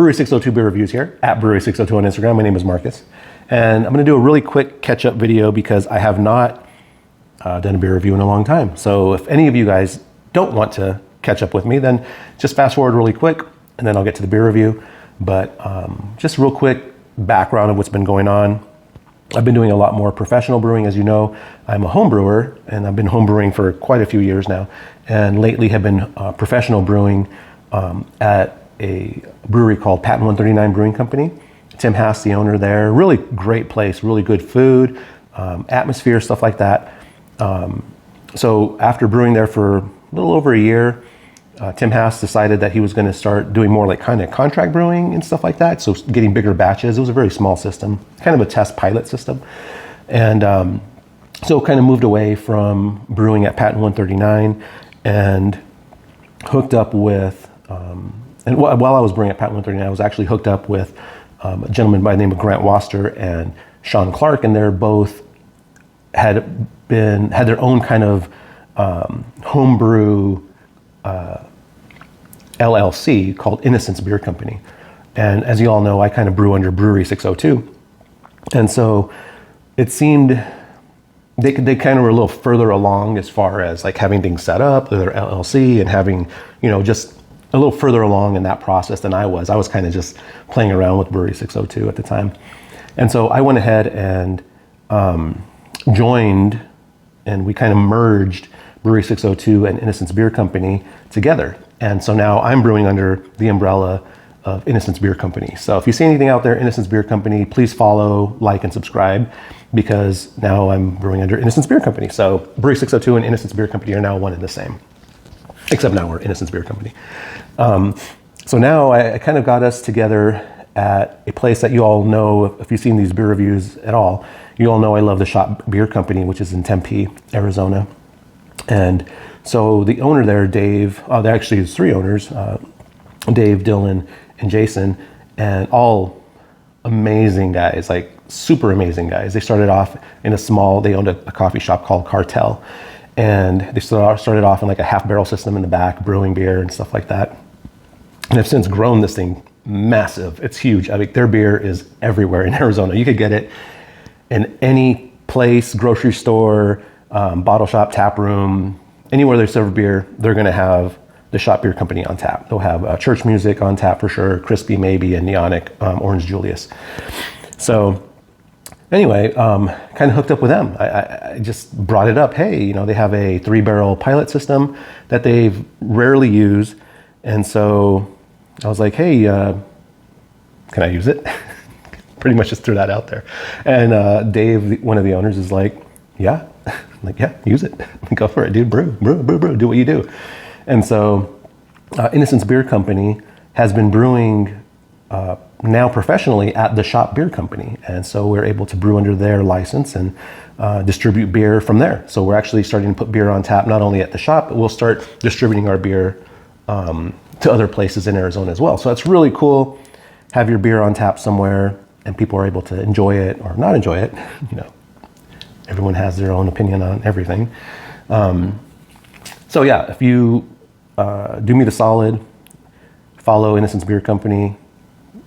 Brewery 602 Beer Reviews here, at Brewery 602 on Instagram. My name is Marcus. And I'm gonna do a really quick catch-up video because I have not done a beer review in a long time. So if any of you guys don't want to catch up with me, then just fast forward really quick and then I'll get to the beer review. But just real quick background of what's been going on. I've been doing a lot more professional brewing. As you know, I'm a home brewer and I've been home brewing for quite a few years now. And lately have been professional brewing at a brewery called Patent 139 Brewing Company. Tim Hass, the owner there, really great place, really good food, atmosphere, stuff like that. So after brewing there for a little over a year, Tim Hass decided that he was going to start doing more like kind of contract brewing and stuff like that. So getting bigger batches. It was a very small system, kind of a test pilot system. And so kind of moved away from brewing at Patent 139 and hooked up with, and while I was brewing at Patent 139, I was actually hooked up with a gentleman by the name of Grant Waster and Sean Clark, and they're both had their own kind of homebrew LLC called Innocence Beer Company. And as you all know, I kind of brew under Brewery 602. And so it seemed they kind of were a little further along as far as like having things set up, their LLC, and having, you know, just a little further along in that process than I was. I was kind of just playing around with Brewery 602 at the time. And so I went ahead and joined, and we kind of merged Brewery 602 and Innocence Beer Company together. And so now I'm brewing under the umbrella of Innocence Beer Company. So if you see anything out there, Innocence Beer Company, please follow, like, and subscribe, because now I'm brewing under Innocence Beer Company. So Brewery 602 and Innocence Beer Company are now one and the same, except now we're Innocence Beer Company. So now I kind of got us together at a place that you all know, if you've seen these beer reviews at all, you all know I love the Shop Beer Company, which is in Tempe, Arizona. And so the owner there, Dave, there actually is three owners, Dave, Dylan, and Jason, and all amazing guys, like super amazing guys. They started off in they owned a coffee shop called Cartel. And they started off in like a half barrel system in the back, brewing beer and stuff like that. And have since grown this thing massive. It's huge. I mean, their beer is everywhere in Arizona. You could get it in any place, grocery store, bottle shop, tap room, anywhere they serve beer, they're going to have the Shop Beer Company on tap. They'll have Church Music on tap for sure, Crispy maybe, and Neonic, Orange Julius. So anyway, kind of hooked up with them. I just brought it up. Hey, you know, they have a 3-barrel pilot system that they've rarely used. And so I was like, hey, can I use it? Pretty much just threw that out there. And Dave, one of the owners, is like, yeah. I'm like, yeah, use it. Go for it, dude. Brew, do what you do. And so Innocence Beer Company has been brewing now professionally at the Shop Beer Company. And so we're able to brew under their license and distribute beer from there. So we're actually starting to put beer on tap, not only at the shop, but we'll start distributing our beer to other places in Arizona as well. So that's really cool. Have your beer on tap somewhere and people are able to enjoy it or not enjoy it. You know, everyone has their own opinion on everything. So yeah, if you do me the solid, follow Innocence Beer Company,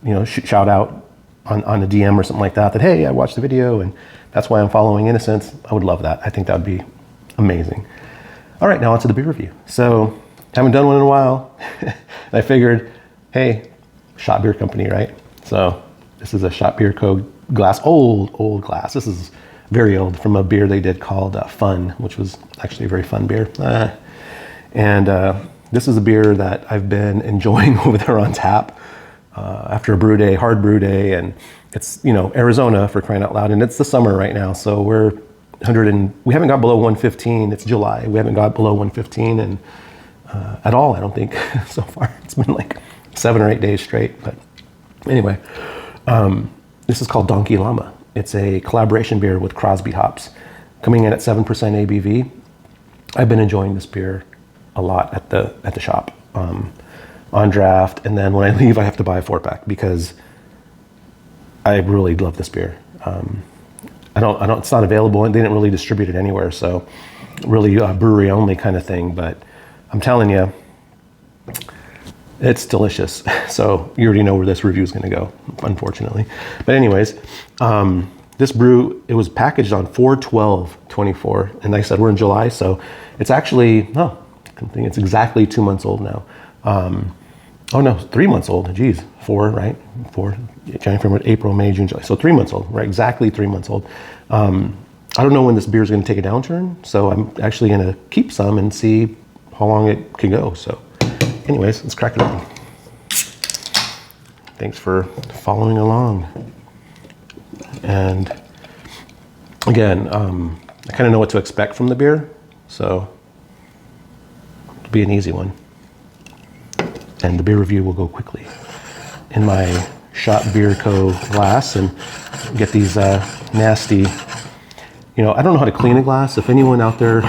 you know, shout out on a DM or something like that, hey, I watched the video and that's why I'm following Innocence. I would love that. I think that would be amazing. All right, now on to the beer review. So haven't done one in a while. I figured, hey, Shop Beer Company, right? So this is a Shop Beer Co. glass, old glass. This is very old, from a beer they did called Fun, which was actually a very fun beer. And this is a beer that I've been enjoying over there on tap after a brew day, hard brew day. And it's, you know, Arizona, for crying out loud. And it's the summer right now. So we haven't got below 115. It's July. We haven't got below 115 and at all, I don't think, so far. It's been like 7 or 8 days straight. But anyway, this is called Donkey Llama. It's a collaboration beer with Crosby Hops, coming in at 7% ABV. I've been enjoying this beer a lot at the shop on draft, and then when I leave, I have to buy a 4-pack because I really love this beer. It's not available, and they didn't really distribute it anywhere, so really brewery only kind of thing. But I'm telling you, It's delicious. So you already know where this review is going to go, unfortunately. But anyways, this brew, it was packaged on 4/12/24. And like I said, we're in July, so it's actually, I think it's exactly 2 months old now. Oh no, 3 months old. Geez, 4, right? 4, January, February, April, May, June, July. So 3 months old, right? Exactly 3 months old. I don't know when this beer is going to take a downturn, so I'm actually going to keep some and see how long it can go. So anyways, let's crack it open. Thanks for following along. And again, I kind of know what to expect from the beer, so it'll be an easy one. And the beer review will go quickly in my Shot Beer Co. glass, and get these nasty, I don't know how to clean a glass. If anyone out there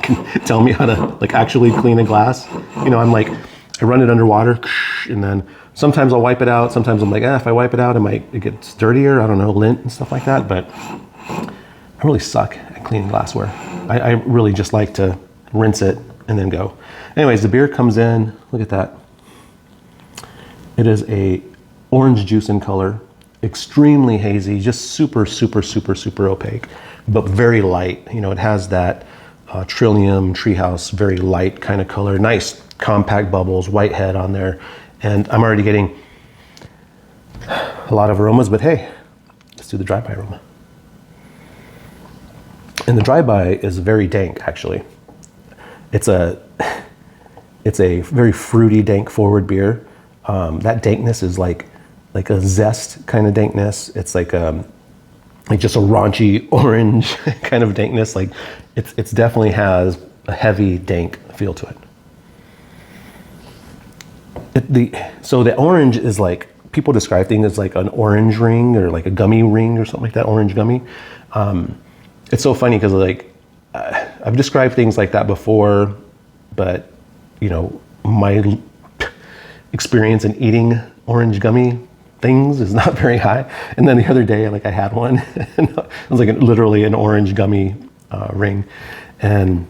can tell me how to like actually clean a glass, I'm like, I run it underwater, and then sometimes I'll wipe it out. Sometimes I'm like, if I wipe it out, it gets dirtier. I don't know, lint and stuff like that. But I really suck at cleaning glassware. I really just like to rinse it and then go. Anyways, the beer comes in. Look at that. It is a orange juice in color, extremely hazy, just super, super, super, super opaque, but very light. It has that Trillium Treehouse, very light kind of color, nice compact bubbles, white head on there. And I'm already getting a lot of aromas, but hey, let's do the dry by aroma. And the dry by is very dank, actually. It's a very fruity, dank forward beer. That dankness is like a zest kind of dankness. It's like just a raunchy orange kind of dankness. Like it's definitely has a heavy dank feel to it. So the orange is like, people describe things as like an orange ring or like a gummy ring or something like that, orange gummy. It's so funny because like I've described things like that before, but my experience in eating orange gummy things is not very high. And then the other day, like I had one, and it was like literally an orange gummy ring, and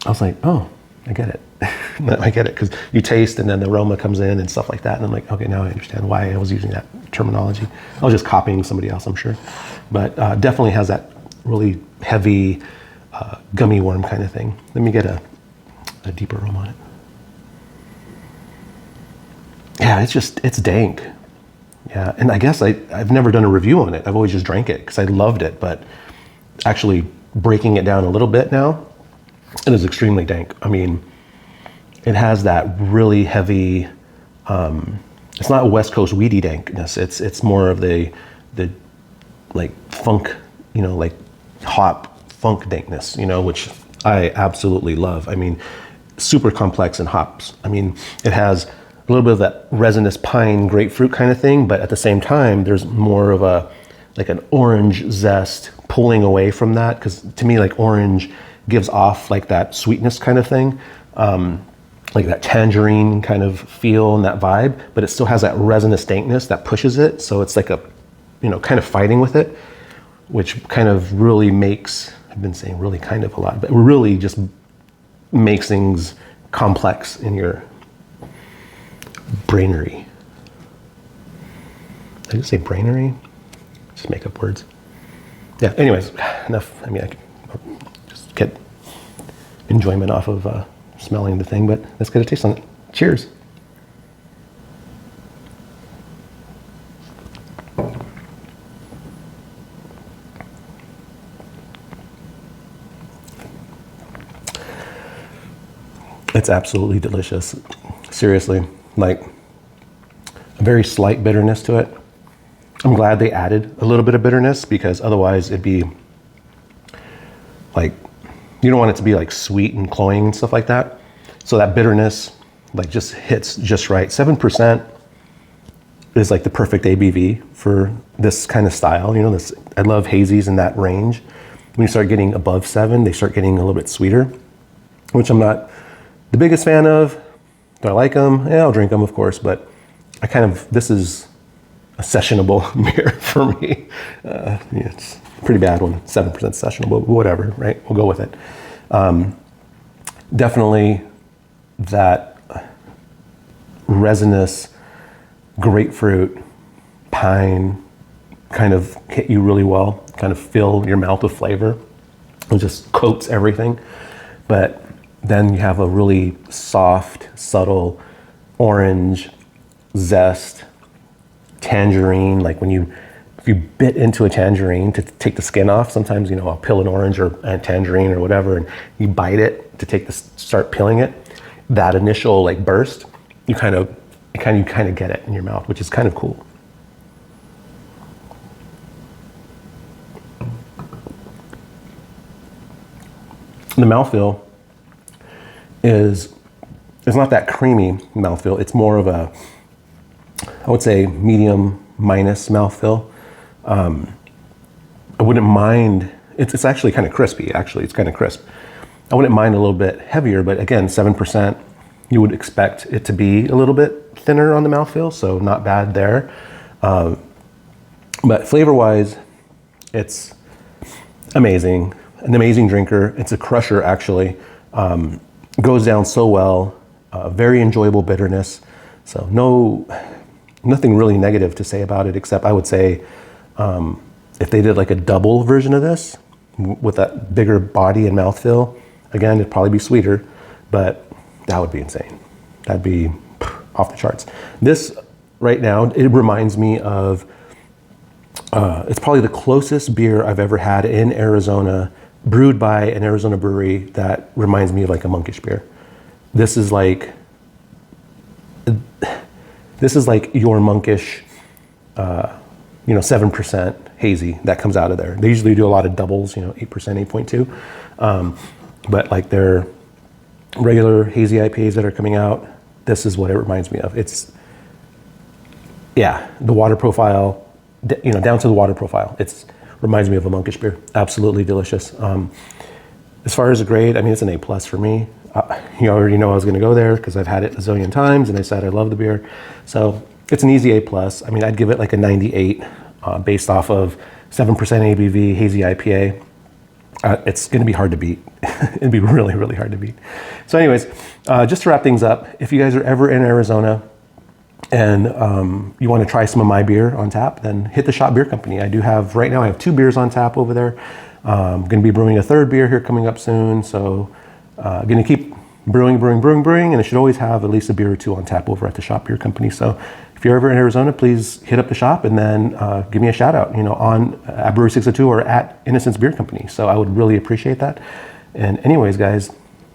I was like, oh, I get it. I get it, because you taste and then the aroma comes in and stuff like that, and I'm like, okay, now I understand why I was using that terminology. I was just copying somebody else, I'm sure, but definitely has that really heavy gummy worm kind of thing. Let me get a deeper aroma on it. Yeah, it's dank. Yeah, and I guess I've never done a review on it. I've always just drank it because I loved it, but actually breaking it down a little bit now, it is extremely dank. I mean, it has that really heavy, it's not a West Coast weedy dankness. It's more of the like funk, like hop funk dankness, which I absolutely love. I mean, super complex in hops. I mean, it has a little bit of that resinous pine grapefruit kind of thing, but at the same time, there's more of like an orange zest pulling away from that, because to me, like orange gives off like that sweetness kind of thing, like that tangerine kind of feel and that vibe, but it still has that resinous dankness that pushes it. So it's like kind of fighting with it, which kind of really makes, I've been saying really kind of a lot, but it really just makes things complex in your brainery. Did I just say brainery? Just make up words. Yeah, anyways, enough. I mean, I can just get enjoyment off of smelling the thing, but let's get a taste on it. Cheers. It's absolutely delicious. Seriously, like a very slight bitterness to it. I'm glad they added a little bit of bitterness, because otherwise it'd be like, you don't want it to be like sweet and cloying and stuff like that. So that bitterness like just hits just right. 7% is like the perfect ABV for this kind of style. I love hazies in that range. When you start getting above 7, they start getting a little bit sweeter, which I'm not the biggest fan of. Do I like them? Yeah, I'll drink them, of course, but this is a sessionable beer for me. It's a pretty bad one, 7% sessionable, but whatever, right? We'll go with it. Definitely that resinous grapefruit, pine kind of hit you really well, kind of fill your mouth with flavor. It just coats everything. But then you have a really soft, subtle orange zest, tangerine. Like if you bit into a tangerine to take the skin off, sometimes, I'll peel an orange or a tangerine or whatever, and you bite it to start peeling it. That initial like burst, you kind of get it in your mouth, which is kind of cool. The mouthfeel is not that creamy mouthfeel. It's more of a, I would say, medium minus mouthfeel. I wouldn't mind, it's actually kind of crispy, it's kind of crisp. I wouldn't mind a little bit heavier, but again, 7%, you would expect it to be a little bit thinner on the mouthfeel, so not bad there. But flavor-wise, it's amazing. An amazing drinker. It's a crusher, actually. Goes down so well. Very enjoyable bitterness. So nothing really negative to say about it, except I would say if they did like a double version of this with that bigger body and mouthfeel, again, it'd probably be sweeter, but that would be insane. That'd be off the charts. This right now, it reminds me of, it's probably the closest beer I've ever had in Arizona, brewed by an Arizona brewery that reminds me of like a monkish beer. This is like your monkish, 7% hazy that comes out of there. They usually do a lot of doubles, 8%, 8.2. But like their regular hazy IPAs that are coming out, this is what it reminds me of. It's, the water profile, down to the water profile. It's reminds me of a monkish beer. Absolutely delicious. As far as a grade, it's an A+ for me. You already know I was going to go there because I've had it a zillion times and I said I love the beer. So it's an easy A+. I'd give it like a 98 based off of 7% ABV hazy IPA. It's going to be hard to beat. It'd be really, really hard to beat. So anyways, just to wrap things up, if you guys are ever in Arizona and you want to try some of my beer on tap, then hit the Shop Beer Company. Right now I have 2 beers on tap over there. I'm going to be brewing a 3rd beer here coming up soon. So I'm going to keep brewing, and I should always have at least a beer or 2 on tap over at the Shop Beer Company. So if you're ever in Arizona, please hit up the shop and then give me a shout out, at Brewery 602 or at Innocence Beer Company. So I would really appreciate that. And anyways, guys,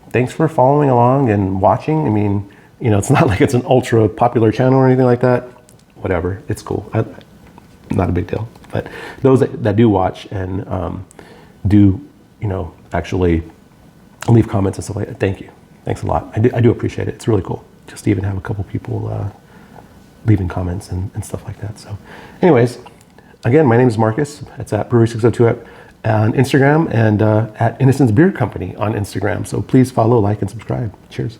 thanks for following along and watching. It's not like it's an ultra popular channel or anything like that. Whatever, it's cool. Not a big deal. But those that do watch and do, actually leave comments and stuff like that, thank you. Thanks a lot. I do appreciate it. It's really cool just to even have a couple people leaving comments and stuff like that. So anyways, again, my name is Marcus. It's at Brewery 602 on Instagram and at Innocence Beer Company on Instagram. So please follow, like, and subscribe. Cheers.